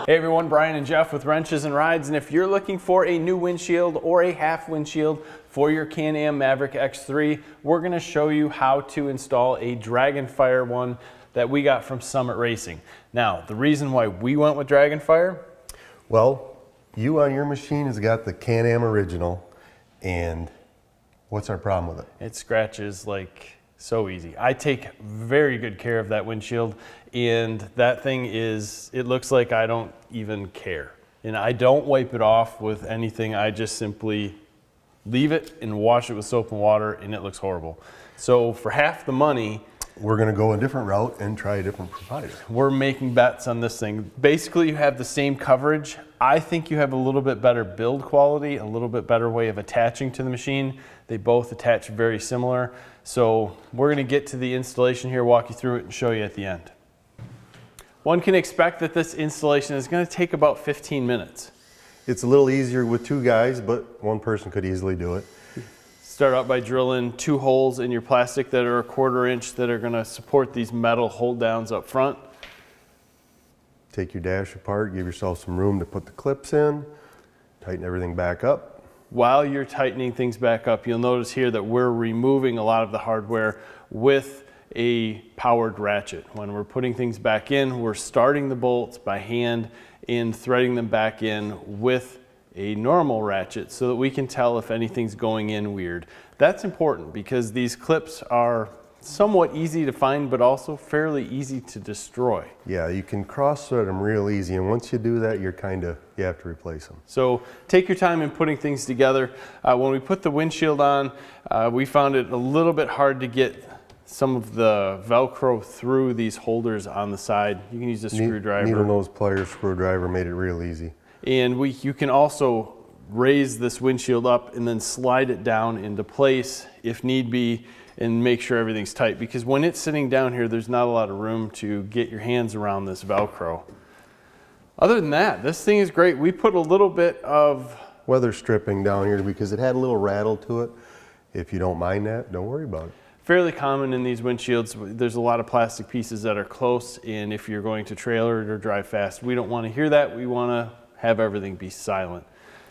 Hey everyone, Brian and Jeff with Wrenches and Rides, and if you're looking for a new windshield or a half windshield for your Can-Am Maverick X3, we're going to show you how to install a Dragonfire one that we got from Summit Racing. Now, the reason why we went with Dragonfire? Well, you on your machine has got the Can-Am original, and what's our problem with it? It scratches like so easy. I take very good care of that windshield, and that thing is, it looks like I don't even care. And I don't wipe it off with anything. I just simply leave it and wash it with soap and water, and it looks horrible. So for half the money, we're going to go a different route and try a different provider. We're making bets on this thing. Basically, you have the same coverage. I think you have a little bit better build quality, a little bit better way of attaching to the machine. They both attach very similar. So we're going to get to the installation here, walk you through it, and show you at the end. One can expect that this installation is going to take about 15 minutes. It's a little easier with two guys, but one person could easily do it. Start out by drilling 2 holes in your plastic that are 1/4 inch that are going to support these metal hold downs up front. Take your dash apart, give yourself some room to put the clips in, tighten everything back up. While you're tightening things back up, you'll notice here that we're removing a lot of the hardware with a powered ratchet. When we're putting things back in, we're starting the bolts by hand and threading them back in with a normal ratchet so that we can tell if anything's going in weird. That's important because these clips are somewhat easy to find, but also fairly easy to destroy. Yeah, you can cross thread them real easy, and once you do that, you have to replace them. So take your time in putting things together. When we put the windshield on, we found it a little bit hard to get some of the Velcro through these holders on the side. You can use a screwdriver. Needle nose pliers screwdriver made it real easy. And you can also raise this windshield up and then slide it down into place if need be and make sure everything's tight, because when it's sitting down here, there's not a lot of room to get your hands around this Velcro. Other than that, this thing is great. We put a little bit of weather stripping down here because it had a little rattle to it. If you don't mind that, don't worry about it. Fairly common in these windshields. There's a lot of plastic pieces that are close, and if you're going to trailer it or drive fast, we don't want to hear that. We want to have everything be silent.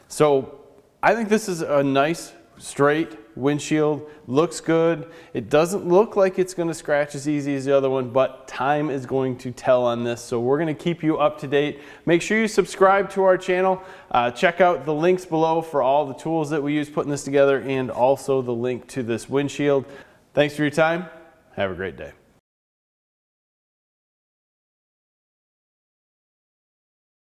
So I think this is a nice straight windshield. Looks good. It doesn't look like it's going to scratch as easy as the other one, but time is going to tell on this. So we're going to keep you up to date. Make sure you subscribe to our channel. Check out the links below for all the tools that we use putting this together, and also the link to this windshield. Thanks for your time. Have a great day.